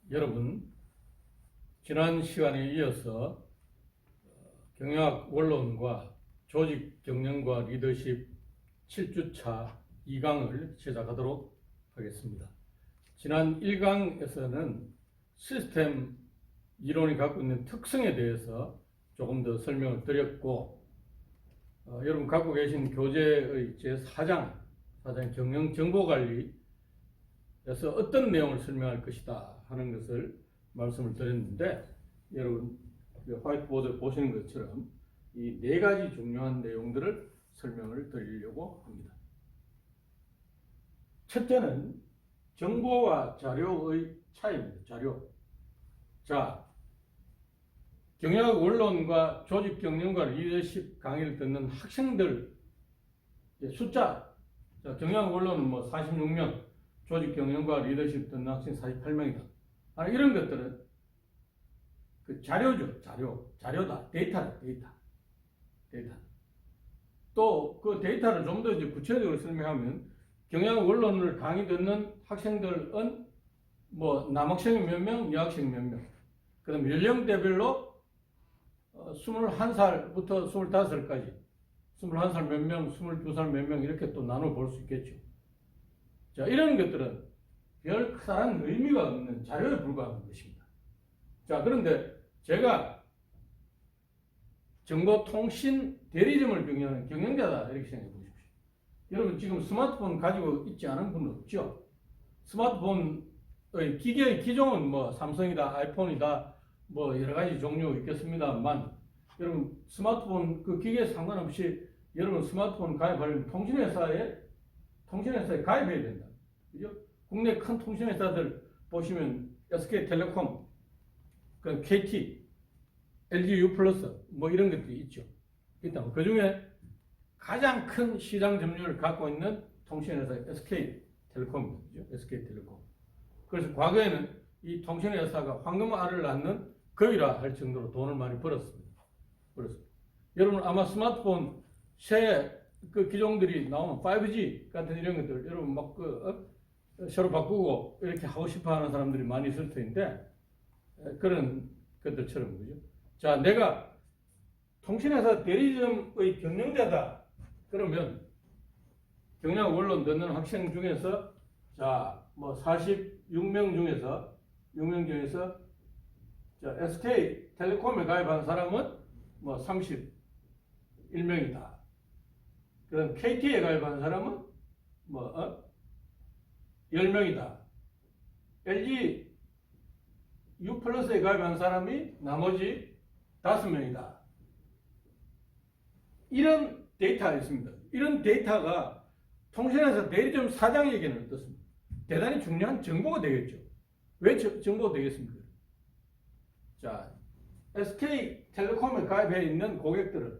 여러분, 지난 시간에 이어서 경영학 원론과 조직 경영과 리더십 7주차 2강을 시작하도록 하겠습니다. 지난 1강에서는 시스템 이론이 갖고 있는 특성에 대해서 조금 더 설명을 드렸고, 여러분 갖고 계신 교재의 제4장 경영 정보관리에서 어떤 내용을 설명할 것이다 하는 것을 말씀을 드렸는데, 여러분 화이트보드 보시는 것처럼 이 네 가지 중요한 내용들을 설명을 드리려고 합니다. 첫째는 정보와 자료의 차이입니다. 자료. 자, 경영학 원론과 조직 경영과 리더십 강의를 듣는 학생들 숫자. 자, 경영학 원론은 46명, 조직 경영과 리더십 듣는 학생 48명이다. 이런 것들은 그 자료죠. 자료다. 데이터다. 데이터. 또 그 데이터를 좀 더 구체적으로 설명하면, 경영학 원론을 강의 듣는 학생들은 남학생이 몇 명, 여학생이 몇 명. 그다음 연령대별로 21살부터 25살까지 21살 몇 명, 22살 몇 명 이렇게 또 나눠 볼 수 있겠죠. 자, 이런 것들은 별 커다란 의미가 없는 자료에 불과한 것입니다. 자, 그런데 제가 정보통신 대리점을 경영하는 경영자다 이렇게 생각해 보십시오. 여러분 지금 스마트폰 가지고 있지 않은 분 없죠? 스마트폰의 기계의 기종은 삼성이다, 아이폰이다, 여러 가지 종류 있겠습니다만, 여러분 스마트폰 그 기계에 상관없이 여러분 스마트폰 가입하려면 통신회사에 가입해야 된다. 그죠? 국내 큰 통신회사들 보시면 SK텔레콤, 그 KT, LG U+, 이런 것들이 있죠. 일단 그 중에 가장 큰 시장 점유율을 갖고 있는 통신회사 SK텔레콤이죠. SK텔레콤. 그래서 과거에는 이 통신회사가 황금알을 낳는 거위라 할 정도로 돈을 많이 벌었습니다. 그래서 여러분 아마 스마트폰 새 그 기종들이 나오면 5G 같은 이런 것들 여러분 새로 바꾸고 이렇게 하고 싶어 하는 사람들이 많이 있을 텐데, 그런 것들처럼, 그죠? 자, 내가 통신회사 대리점의 경영자다. 그러면 경영 원론 듣는 학생 중에서 46명 중에서 6명 중에서 SK텔레콤에 가입한 사람은 31명이다. 그럼 KT에 가입한 사람은 10명이다. LG U+에 가입한 사람이 나머지 5명이다. 이런 데이터가 있습니다. 이런 데이터가 통신회사 대리점 사장에게는 어떻습니까? 대단히 중요한 정보가 되겠죠. 왜 정보가 되겠습니까? 자, SK텔레콤에 가입해 있는 고객들은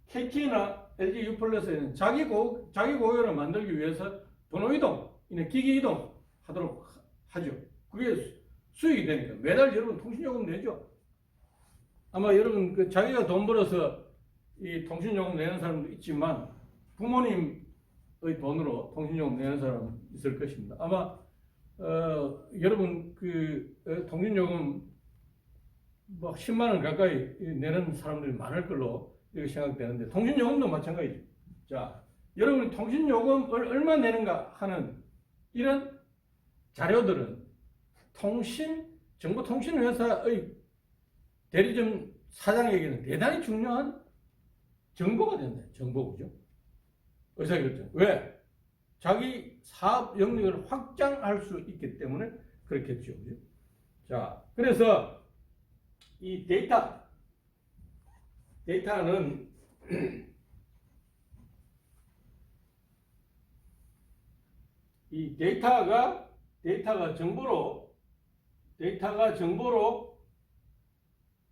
KT나 LG U+에는 자기 고객을 만들기 위해서 번호 이동, 기기 이동 하도록 하죠. 그게 수익이 되니까 매달 여러분 통신요금 내죠. 아마 여러분 자기가 돈 벌어서 이 통신요금 내는 사람도 있지만 부모님의 돈으로 통신요금 내는 사람 있을 것입니다. 아마 여러분 통신요금 10만 원 가까이 내는 사람들이 많을 걸로 이렇게 생각되는데, 통신요금도 마찬가지죠. 자, 여러분이 통신요금을 얼마 내는가 하는 이런 자료들은 정보통신회사의 대리점 사장에게는 대단히 중요한 정보가 된다. 정보죠. 의사결정. 왜? 자기 사업 영역을 확장할 수 있기 때문에 그렇겠죠. 그죠? 자, 그래서 이 데이터는 이 데이터가 정보로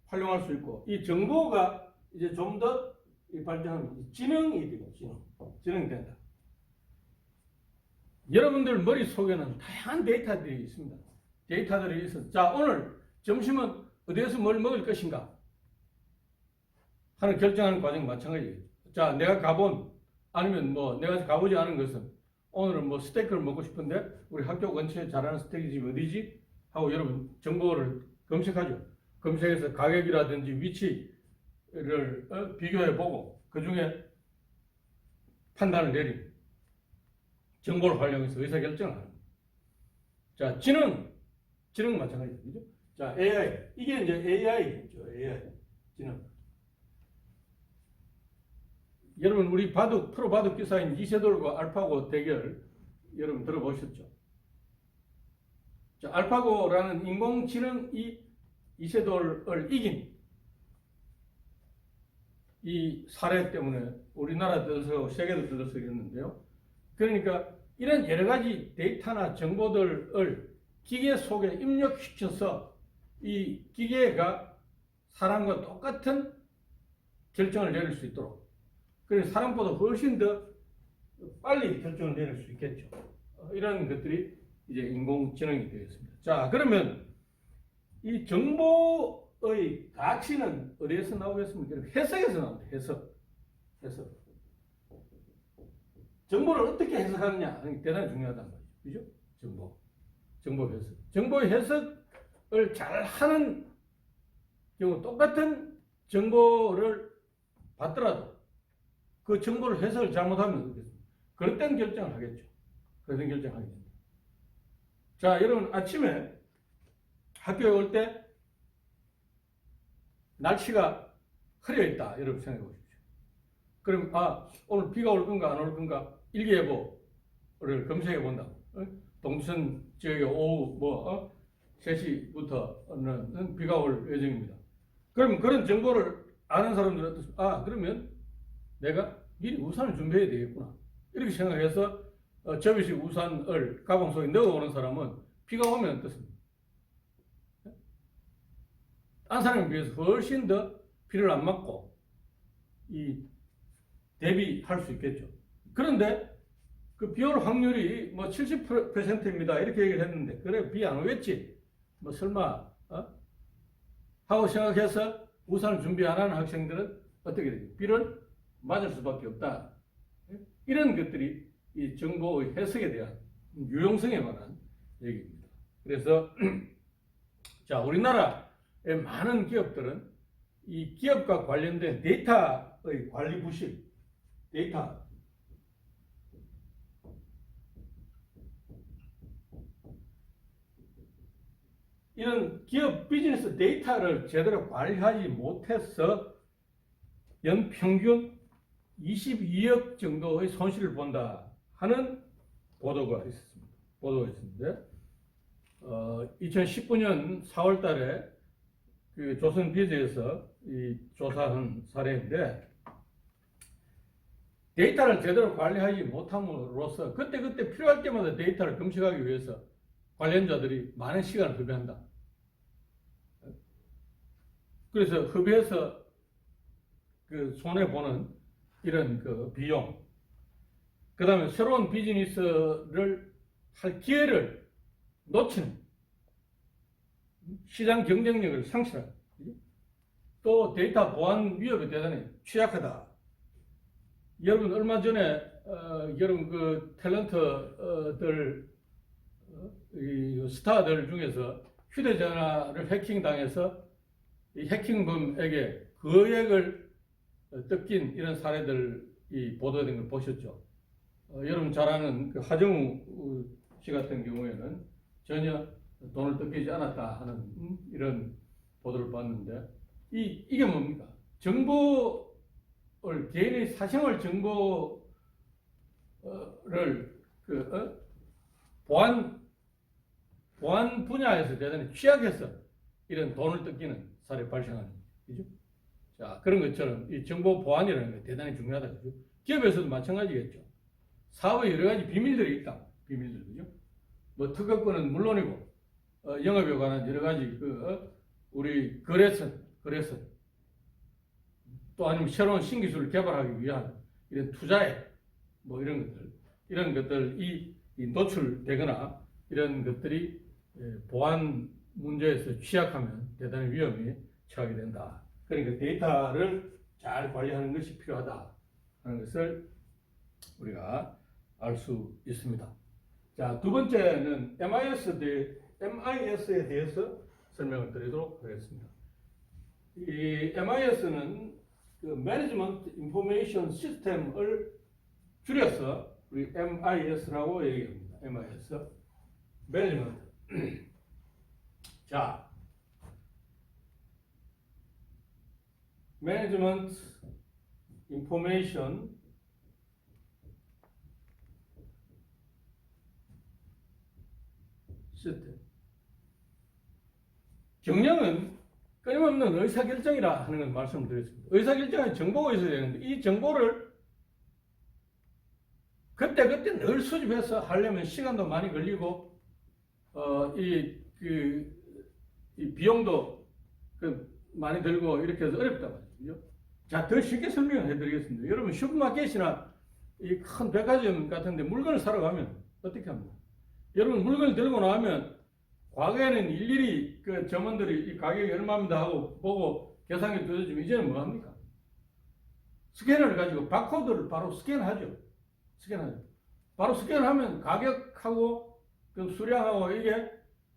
활용할 수 있고, 이 정보가 이제 좀 더 발전하면 지능이 되고, 지능이 된다. 여러분들 머릿속에는 다양한 데이터들이 있습니다. 데이터들이 있어서, 자, 오늘 점심은 어디에서 뭘 먹을 것인가 하는 결정하는 과정이 마찬가지예요. 자, 내가 가본, 아니면 내가 가보지 않은 것은, 오늘은 스테이크를 먹고 싶은데 우리 학교 근처에 잘하는 스테이크 집 어디지? 하고 여러분 정보를 검색하죠. 검색해서 가격이라든지 위치를 비교해 보고 그 중에 판단을 내립니다. 정보를 활용해서 의사결정을 합니다. 자, 지능 마찬가지죠. 그죠? 자, AI. 이게 이제 AI죠. AI. 지능. 여러분, 우리 프로 바둑 기사인 이세돌과 알파고 대결 여러분 들어보셨죠? 자, 알파고라는 인공지능이 이세돌을 이긴 이 사례 때문에 우리나라 들어서고 세계도 들어서겠는데요. 그러니까 이런 여러 가지 데이터나 정보들을 기계 속에 입력시켜서 이 기계가 사람과 똑같은 결정을 내릴 수 있도록, 그래서 사람보다 훨씬 더 빨리 결정을 내릴 수 있겠죠. 이런 것들이 이제 인공지능이 되겠습니다. 자, 그러면 이 정보의 가치는 어디에서 나오겠습니까? 해석에서 나옵니다. 해석. 정보를 어떻게 해석하느냐 하는 게 대단히 중요하단 말이죠. 그죠? 정보 해석. 정보의 해석을 잘 하는 경우 똑같은 정보를 받더라도 그 정보를 해석을 잘못하면 어떻겠습니까? 그릇된 결정을 하겠죠. 그릇된 결정을 하게 됩니다. 자, 여러분 아침에 학교에 올 때 날씨가 흐려 있다. 여러분 생각해 보십시오. 그럼 오늘 비가 올 건가 안 올 건가 일기예보를 검색해 본다. 동천 지역에 오후 3시부터는 비가 올 예정입니다. 그럼 그런 정보를 아는 사람들은 어떻습니까? 그러면 내가 미리 우산을 준비해야 되겠구나. 이렇게 생각해서 접이식 우산을 가방 속에 넣어오는 사람은 비가 오면 어떻습니까? 딴 사람에 비해서 훨씬 더 비를 안 맞고 대비할 수 있겠죠. 그런데 그 비 올 확률이 70%입니다. 이렇게 얘기를 했는데, 그래, 비 안 오겠지. 설마, 하고 생각해서 우산을 준비 안 하는 학생들은 어떻게 되죠? 비를 맞을 수밖에 없다. 이런 것들이 이 정보의 해석에 대한 유용성에 관한 얘기입니다. 그래서, 자, 우리나라의 많은 기업들은 이 기업과 관련된 데이터의 관리 부실, 데이터, 이런 기업 비즈니스 데이터를 제대로 관리하지 못해서 연평균 22억 정도의 손실을 본다 하는 보도가 있었습니다. 2019년 4월 달에 그 조선비즈에서 이 조사한 사례인데, 데이터를 제대로 관리하지 못함으로써 그때 필요할 때마다 데이터를 검색하기 위해서 관련자들이 많은 시간을 허비한다. 그래서 허비해서 그 손해보는 이런 그 비용, 그 다음에 새로운 비즈니스를 할 기회를 놓치는 시장 경쟁력을 상실하는, 또 데이터 보안 위협에 대단히 취약하다. 여러분 얼마 전에 여러분 그 탤런트들 스타들 중에서 휴대전화를 해킹당해서 이 해킹범에게 거액을 뜯긴 이런 사례들이 보도된 걸 보셨죠? 여러분 잘 아는 그 하정우 씨 같은 경우에는 전혀 돈을 뜯기지 않았다 하는 이런 보도를 봤는데, 이게 뭡니까? 정보를, 개인의 사생활 정보를 보안 분야에서 대단히 취약해서 이런 돈을 뜯기는 사례 발생하는 거죠. 자, 그런 것처럼 이 정보 보안이라는 게 대단히 중요하다. 그죠? 기업에서도 마찬가지겠죠. 사업에 여러 가지 비밀들이 있다. 비밀들, 그죠? 특허권은 물론이고, 영업에 관한 여러 가지 우리 거래선, 또 아니면 새로운 신기술을 개발하기 위한 이런 투자에 이런 것들이 노출되거나 이런 것들이 보안 문제에서 취약하면 대단히 위험에 처하게 된다. 그러니까 데이터를 잘 관리하는 것이 필요하다 하는 것을 우리가 알 수 있습니다. 자, 두 번째는 MIS에 대해서 설명을 드리도록 하겠습니다. 이 MIS는 그 매니지먼트 인포메이션 시스템을 줄여서 우리 MIS라고 얘기합니다. MIS. 매니지먼트. 자, 매니지먼트 인포메이션 시스템. 경영은 끊임없는 의사결정이라 하는 걸 말씀드렸습니다. 의사결정은 정보가 있어야 되는데 이 정보를 그때그때 늘 수집해서 하려면 시간도 많이 걸리고 이 비용도 많이 들고 이렇게 해서 어렵단 말이죠. 자, 더 쉽게 설명해 드리겠습니다. 여러분 슈퍼마켓이나 이 큰 백화점 같은 데 물건을 사러 가면 어떻게 합니까? 여러분 물건을 들고 나오면 과거에는 일일이 그 점원들이 이 가격이 얼마입니다 하고 보고 계산기 뜯어주면 이제는 뭐 합니까? 스캐너를 가지고 바코드를 바로 스캔하죠. 바로 스캔하면 가격하고 그 수량하고 이게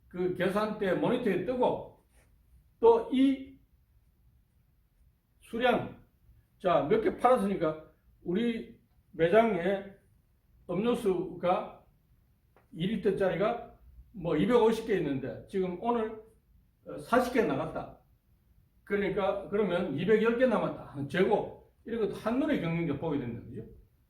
그 계산대 모니터에 뜨고 또 이 수량, 자, 몇 개 팔았으니까 우리 매장에 음료수가 2리터짜리가 뭐 250개 있는데 지금 오늘 40개 나갔다. 그러니까 그러면 210개 남았다 하는 재고, 이런 것도 한눈에 경영자 보게 된다. 그죠?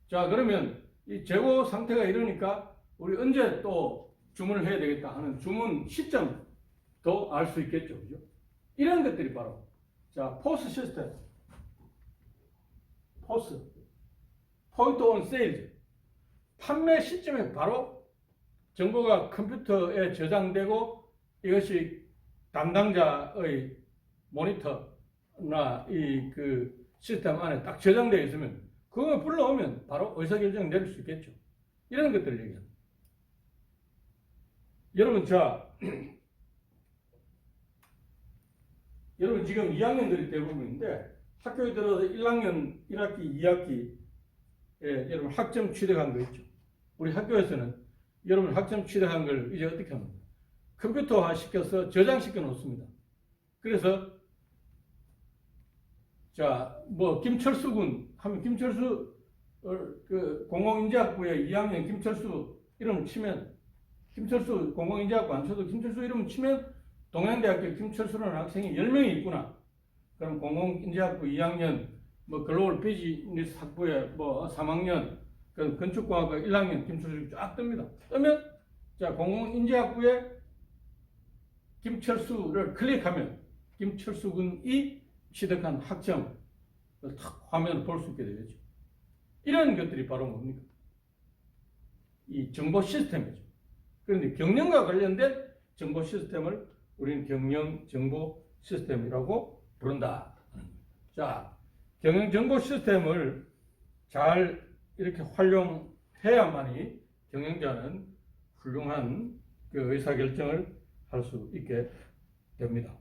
자, 그러면 이 재고 상태가 이러니까 우리 언제 또 주문을 해야 되겠다 하는 주문 시점도 알 수 있겠죠. 그죠? 이런 것들이 바로, 자, 포스 시스템, 포스, 포인트 온 세일즈, 판매 시점에 바로 정보가 컴퓨터에 저장되고 이것이 담당자의 모니터나 이 그 시스템 안에 딱 저장되어 있으면 그거 불러오면 바로 의사결정 내릴 수 있겠죠. 이런 것들을 얘기합니다. 여러분, 자, 여러분 지금 2학년들이 대부분인데 학교에 들어서 1학년 1학기, 2학기에 여러분 학점 취득한 거 있죠. 우리 학교에서는 여러분 학점 취득한 걸 이제 어떻게 합니까? 컴퓨터화 시켜서 저장시켜 놓습니다. 그래서 자, 뭐 김철수 군 하면 김철수 그 공공인재학부의 2학년 김철수 이름 치면, 김철수 공공인재학부 안 쳐도 김철수 이름 치면 동양대학교 김철수라는 학생이 10명이 있구나. 그럼 공공인재학부 2학년 뭐 글로벌 비즈니스 학부의 뭐 3학년 그 건축공학과 1학년 김철수 쫙 뜹니다. 뜨면 자, 공공인재학부에 김철수를 클릭하면 김철수 군이 취득한 학점을 탁 화면을 볼 수 있게 되겠죠. 이런 것들이 바로 뭡니까? 이 정보 시스템이죠. 그런데 경영과 관련된 정보 시스템을 우리는 경영 정보 시스템이라고 부른다. 자, 경영 정보 시스템을 잘 이렇게 활용해야만이 경영자는 훌륭한 그 의사결정을 할 수 있게 됩니다.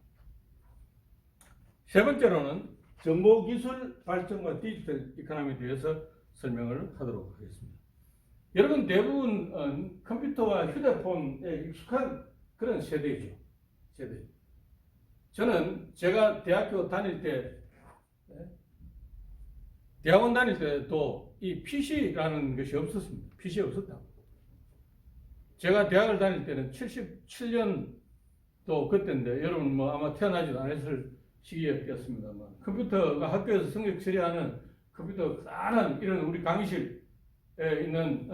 세 번째로는 정보기술 발전과 디지털 이코노미에 대해서 설명을 하도록 하겠습니다. 여러분 대부분 컴퓨터와 휴대폰에 익숙한 그런 세대죠. 저는 제가 대학교 다닐 때, 대학원 다닐 때도 이 PC라는 것이 없었습니다. PC 없었다. 제가 대학을 다닐 때는 77년도 그때인데 여러분 뭐 아마 태어나지도 않았을 시기였습니다만 컴퓨터가 학교에서 성적 처리하는 컴퓨터 간단한 이런 우리 강의실에 있는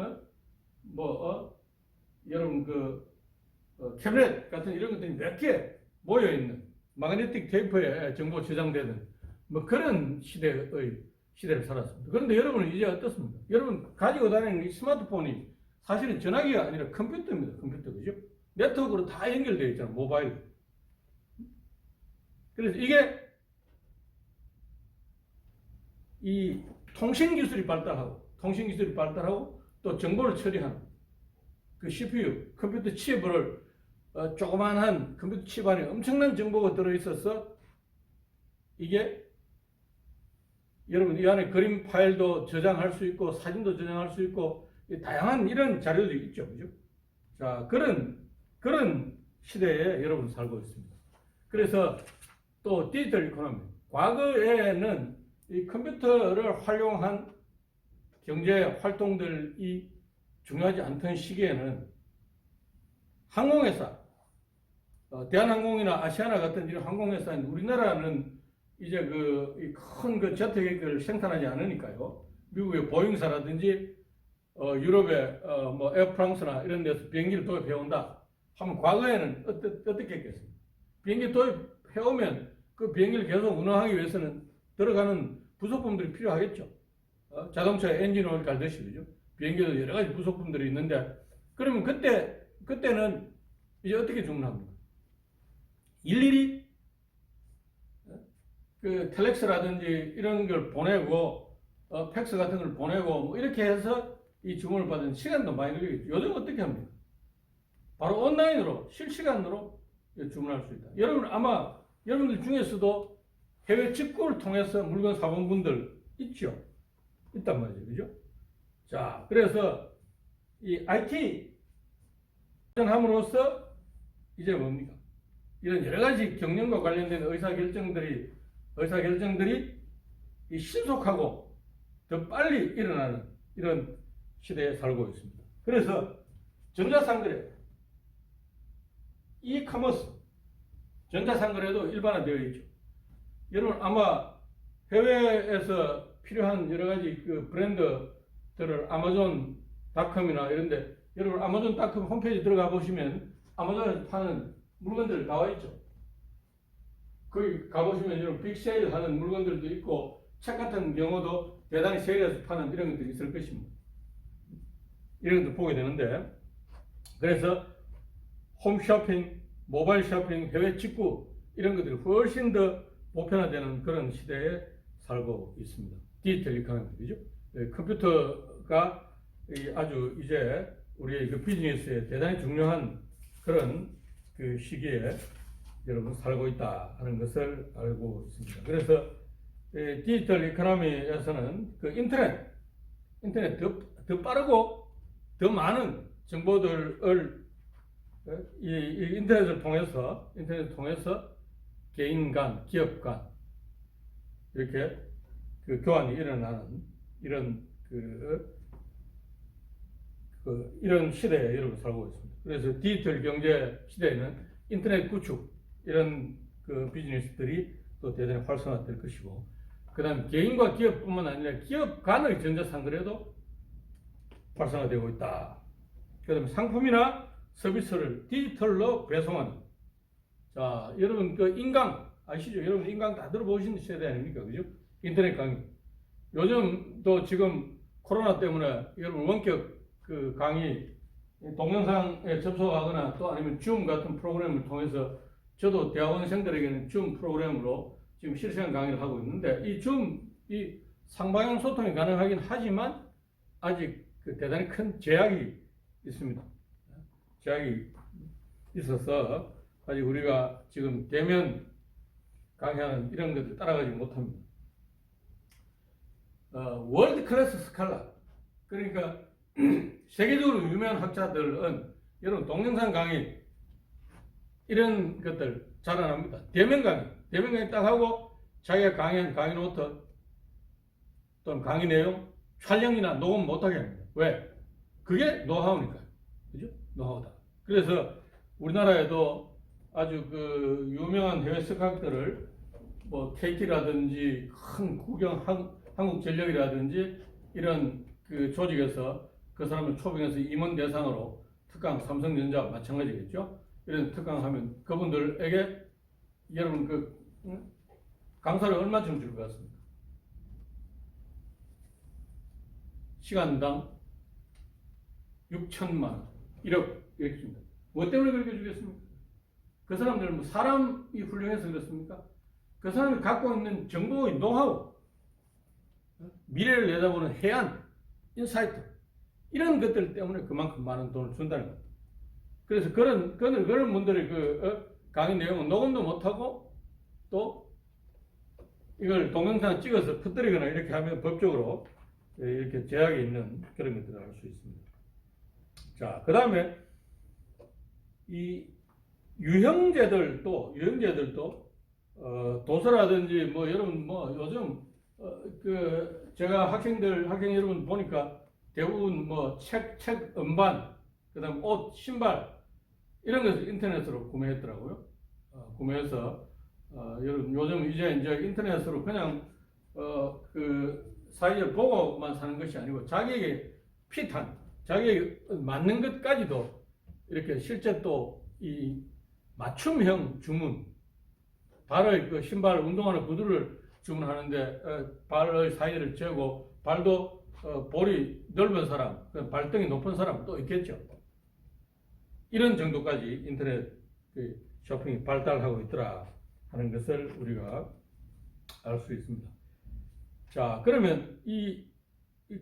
여러분 캐비넷 같은 이런 것들이 몇 개 모여 있는 마그네틱 테이프에 정보 저장되는 뭐 그런 시대를 살았습니다. 그런데 여러분은 이제 어떻습니까? 여러분 가지고 다니는 이 스마트폰이 사실은 전화기가 아니라 컴퓨터입니다. 컴퓨터, 그죠? 네트워크로 다 연결되어 있잖아요. 모바일. 그래서 이게 이 통신기술이 발달하고 또 정보를 처리하는 그 CPU, 컴퓨터 칩을 조그만한 컴퓨터 칩 안에 엄청난 정보가 들어있어서 이게 여러분 이 안에 그림 파일도 저장할 수 있고 사진도 저장할 수 있고 다양한 이런 자료들이 있죠. 그죠? 자, 그런 시대에 여러분 살고 있습니다. 그래서 또 디지털 이코노미. 과거에는 이 컴퓨터를 활용한 경제 활동들이 중요하지 않던 시기에는 항공회사, 대한항공이나 아시아나 같은 이런 항공회사는 우리나라는 이제 큰 제트기를 생산하지 않으니까요. 미국의 보잉사라든지 유럽의 뭐 에어프랑스나 이런 데서 비행기를 도입해온다 하면 과거에는 어떻게 했겠습니까? 비행기 도입해오면 그 비행기를 계속 운항하기 위해서는 들어가는 부속품들이 필요하겠죠. 자동차의 엔진오일 갈듯이 그죠? 비행기도 여러 가지 부속품들이 있는데 그러면 그때는 이제 어떻게 주문합니까? 일일이 그 텔렉스라든지 이런 걸 보내고 팩스 같은 걸 보내고 뭐 이렇게 해서 이 주문을 받은 시간도 많이 걸리겠죠. 요즘 어떻게 합니까? 바로 온라인으로 실시간으로 주문할 수 있다. 여러분 아마 여러분들 중에서도 해외 직구를 통해서 물건 사본 분들 있죠? 있단 말이죠. 그죠? 자, 그래서 이 IT 발전함으로써 이제 뭡니까? 이런 여러 가지 경영과 관련된 의사결정들이 신속하고 더 빨리 일어나는 이런 시대에 살고 있습니다. 그래서 전자상거래, 이커머스, 전자상거래도 일반화되어 있죠. 여러분 아마 해외에서 필요한 여러 가지 그 브랜드들을 아마존닷컴이나 이런데 여러분 아마존닷컴 홈페이지 들어가 보시면 아마존에서 파는 물건들 나와 있죠. 거기 가보시면 여러분 빅세일 하는 물건들도 있고 책 같은 경우도 대단히 세일해서 파는 이런 것들이 있을 것입니다. 이런 것도 보게 되는데 그래서 홈쇼핑, 모바일 쇼핑, 해외 직구 이런 것들이 훨씬 더 보편화되는 그런 시대에 살고 있습니다. 디지털 이코노미죠. 컴퓨터가 아주 이제 우리의 그 비즈니스에 대단히 중요한 그런 그 시기에 여러분 살고 있다 하는 것을 알고 있습니다. 그래서 디지털 이코노미에서는 그 인터넷 더 빠르고 더 많은 정보들을 이 인터넷을 통해서 개인 간, 기업 간 이렇게 그 교환이 일어나는 이런 이런 시대에 여러분 살고 있습니다. 그래서 디지털 경제 시대에는 인터넷 구축 이런 그 비즈니스들이 또 대단히 활성화될 것이고, 그다음 개인과 기업뿐만 아니라 기업 간의 전자상거래도 활성화되고 있다. 그다음 상품이나 서비스를 디지털로 배송하는. 자, 여러분 그 인강 아시죠? 여러분 인강 다 들어보신 세대 아닙니까? 그죠? 인터넷 강의. 요즘도 지금 코로나 때문에 여러분 원격 그 강의 동영상에 접속하거나 또 아니면 줌 같은 프로그램을 통해서 저도 대학원생들에게는 줌 프로그램으로 지금 실시간 강의를 하고 있는데 이 상방향 소통이 가능하긴 하지만 아직 그 대단히 큰 제약이 있습니다. 제약이 있어서 아직 우리가 지금 대면 강의하는 이런 것들 따라가지 못합니다. 월드 클래스 스칼라, 그러니까 세계적으로 유명한 학자들은 여러분 동영상 강의 이런 것들 잘 안 합니다. 대면 강의 딱 하고 자기가 강의한 강의 노트 또는 강의 내용 촬영이나 녹음 못하게 합니다. 왜? 그게 노하우니까요. 그죠? 노하우다. 그래서 우리나라에도 아주 그 유명한 해외 석학들을 뭐 KT라든지 큰 국영 한국전력이라든지 이런 그 조직에서 그 사람을 초빙해서 임원 대상으로 특강, 삼성전자 마찬가지겠죠. 이런 특강하면 그분들에게 여러분 강사를 얼마쯤 줄 것 같습니까? 시간당 6천만 원, 1억 이렇게 줍니다. 뭐 때문에 그렇게 주겠습니까? 그 사람들은 뭐 사람이 훌륭해서 그렇습니까? 그 사람이 갖고 있는 정보의 노하우, 미래를 내다보는 해안, 인사이트 이런 것들 때문에 그만큼 많은 돈을 준다는 겁니다. 그래서 그런 분들이 강의 내용은 녹음도 못하고 또 이걸 동영상 찍어서 퍼뜨리거나 이렇게 하면 법적으로 이렇게 제약이 있는 그런 것들을 알 수 있습니다. 자, 그 다음에 이 유형제들도 도서라든지 뭐 여러분 뭐 요즘 그 제가 학생 여러분 보니까 대부분 뭐 책 음반 그다음 옷 신발 이런 것을 인터넷으로 구매했더라고요. 구매해서 여러분 요즘 이제 인터넷으로 그냥 그 사이를 보고만 사는 것이 아니고 자기에게 핏한 자기에게 맞는 것까지도 이렇게 실제 또 이 맞춤형 주문 발의 그 신발 운동화는 구두를 주문하는데 발의 사이를 재고 발도 볼이 넓은 사람 발등이 높은 사람 또 있겠죠. 이런 정도까지 인터넷 쇼핑이 발달하고 있더라 하는 것을 우리가 알 수 있습니다. 자, 그러면 이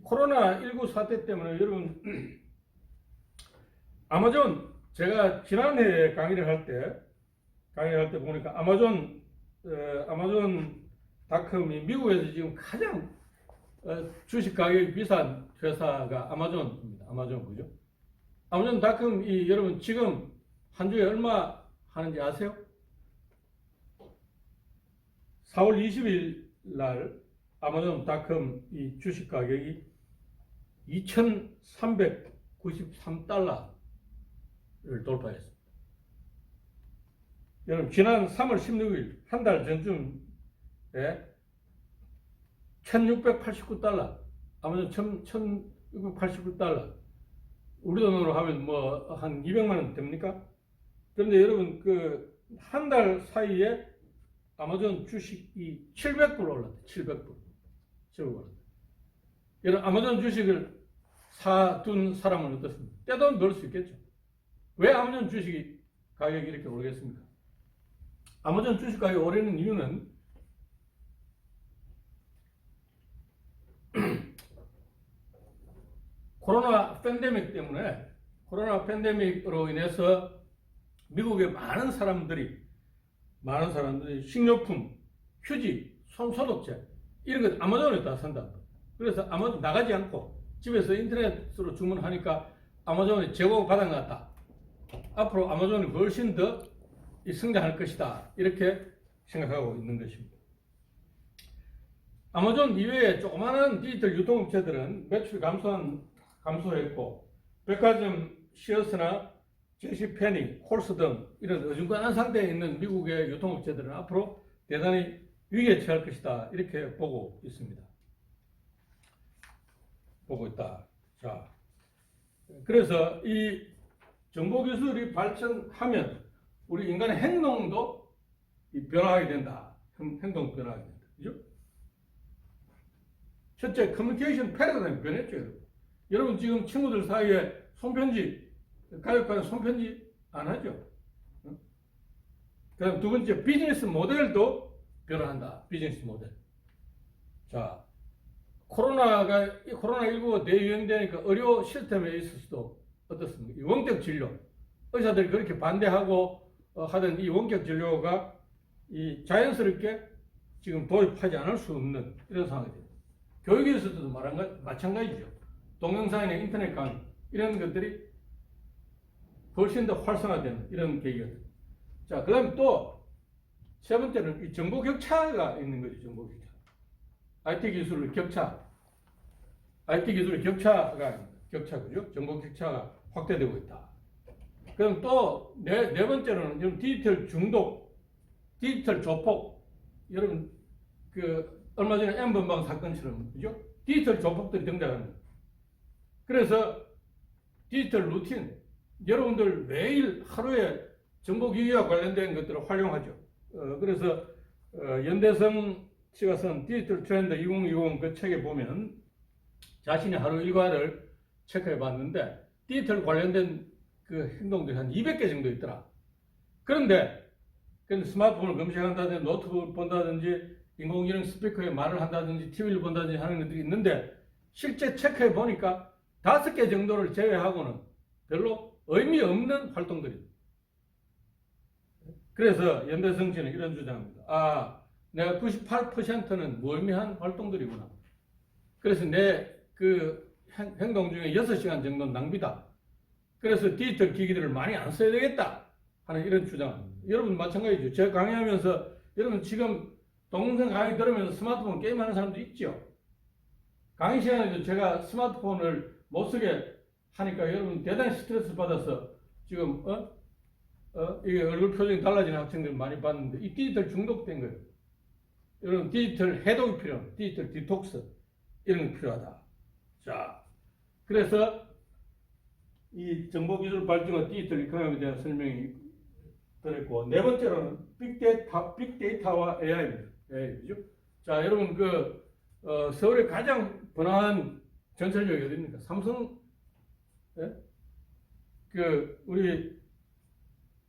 코로나19 사태 때문에 여러분 아마존 제가 지난해 강의를 할 때 보니까 아마존닷컴이 미국에서 지금 가장 주식 가격이 비싼 회사가 아마존입니다. 아마존 그죠? 아마존닷컴이 여러분 지금 한 주에 얼마 하는지 아세요? 4월 20일 날 아마존닷컴 이 주식 가격이 2,393달러를 돌파했습니다. 여러분 지난 3월 16일 한 달 전쯤에 1,689달러 아마존 1,689달러 우리 돈으로 하면 뭐 한 200만 원 됩니까? 그런데 여러분 그 한 달 사이에 아마존 주식이 700불 올랐대. 700불 올랐대. 여러분 아마존 주식을 사둔 사람은 어떻습니까? 떼돈 벌 수 있겠죠. 왜 아마존 주식이 가격이 이렇게 오르겠습니까? 아마존 주식 가격이 오르는 이유는 코로나 팬데믹으로 인해서 미국의 많은 사람들이 식료품, 휴지, 손소독제 이런 것 아마존에다 산다. 그래서 아마존 나가지 않고 집에서 인터넷으로 주문하니까 아마존이 재고 바닥났다. 앞으로 아마존이 훨씬 더 성장할 것이다. 이렇게 생각하고 있는 것입니다. 아마존 이외에 조그마한 디지털 유통업체들은 매출 감소했고 백화점 시어스나 제시페니, 홀스 등 이런 어중간한 상태에 있는 미국의 유통업체들은 앞으로 대단히 위기에 처할 것이다. 이렇게 보고 있습니다. 보고 있다. 자, 그래서 이 정보기술이 발전하면 우리 인간의 행동도 변화하게 된다. 행동 변화하게 된다. 그죠? 첫째, 커뮤니케이션 패러다임이 변했죠. 여러분 지금 친구들 사이에 손편지, 가족과는 손편지 안 하죠. 그 다음 두 번째, 비즈니스 모델도 변화한다. 비즈니스 모델. 자, 코로나19가 대유행되니까 의료 시스템에 있어서도 어떻습니까? 이 원격 진료. 의사들이 그렇게 반대하고 하던 이 원격 진료가 자연스럽게 지금 도입하지 않을 수 없는 이런 상황이 됩니다. 교육에서도 마찬가지죠. 동영상이나 인터넷 강의 이런 것들이 훨씬 더 활성화되는 이런 계기가 됩니다. 자, 그 다음에 또 세 번째는 이 정보 격차가 있는 거죠. 정보 격차. IT 기술의 격차죠. 정보 격차가 확대되고 있다. 그럼 또 네 번째로는 디지털 중독, 디지털 조폭. 여러분 그 얼마 전에 M번방 사건처럼 그죠? 디지털 조폭들이 등장하는 거예요. 그래서 디지털 루틴, 여러분들 매일 하루에 정보기기와 관련된 것들을 활용하죠. 그래서 연대성 씨가 쓴 디지털 트렌드 2020 그 책에 보면 자신의 하루 일과를 체크해 봤는데 디지털 관련된 그 행동들이 한 200개 정도 있더라. 그런데 스마트폰을 검색한다든지 노트북을 본다든지 인공지능 스피커에 말을 한다든지 TV를 본다든지 하는 것들이 있는데 실제 체크해 보니까 5개 정도를 제외하고는 별로 의미 없는 활동들입니다. 그래서 연대성 씨는 이런 주장입니다. 내가 98%는 무의미한 활동들이구나. 그래서 내 그 행동 중에 6시간 정도는 낭비다. 그래서 디지털 기기들을 많이 안 써야 되겠다 하는 이런 주장. 여러분 마찬가지죠. 제가 강의하면서 여러분 지금 동영상 강의 들으면서 스마트폰 게임하는 사람도 있죠. 강의 시간에도 제가 스마트폰을 못 쓰게 하니까 여러분 대단히 스트레스 받아서 지금 이게 얼굴 표정이 달라지는 학생들 많이 봤는데 이 디지털 중독된 거예요. 여러분 디지털 해독이 필요합니다. 디지털 디톡스 이런 게 필요하다. 자, 그래서 이 정보기술 발전과 디지털 이코노미에 대한 설명이 드렸고 네 번째로는 빅데이터와 AI입니다. 그죠? 자, 여러분 서울의 가장 번화한 전철역이 어디입니까? 삼성, 예? 우리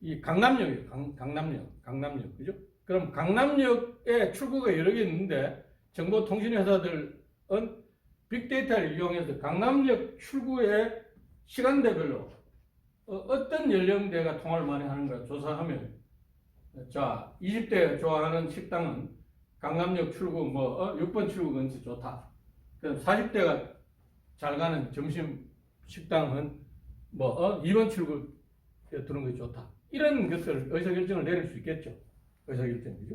이 강남역이에요. 강남역, 그죠? 그럼 강남역에 출구가 여러 개 있는데 정보통신회사들은 빅데이터를 이용해서 강남역 출구에 시간대별로 어떤 연령대가 통화를 많이 하는가 조사하면, 자, 20대 좋아하는 식당은 강남역 출구 6번 출구 근처 좋다. 그럼 40대가 잘 가는 점심 식당은 2번 출구에 두는 것이 좋다. 이런 것들 의사결정을 내릴 수 있겠죠. 의사결정이죠.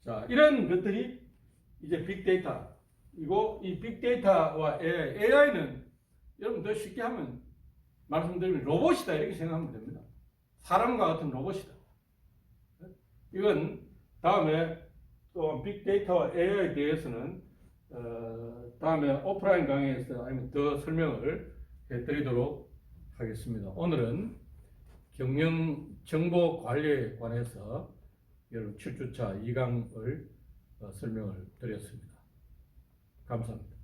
자, 이런 것들이 이제 빅데이터이고, 이 빅데이터와 AI는 여러분 더 쉽게 하면 말씀드리면 로봇이다 이렇게 생각하면 됩니다. 사람과 같은 로봇이다. 이건 다음에 또 빅데이터와 AI에 대해서는 다음에 오프라인 강의에서 아니면 더 설명을 해드리도록 하겠습니다. 오늘은 경영 정보 관리에 관해서 여러분 7주차 2강을 설명을 드렸습니다. 감사합니다.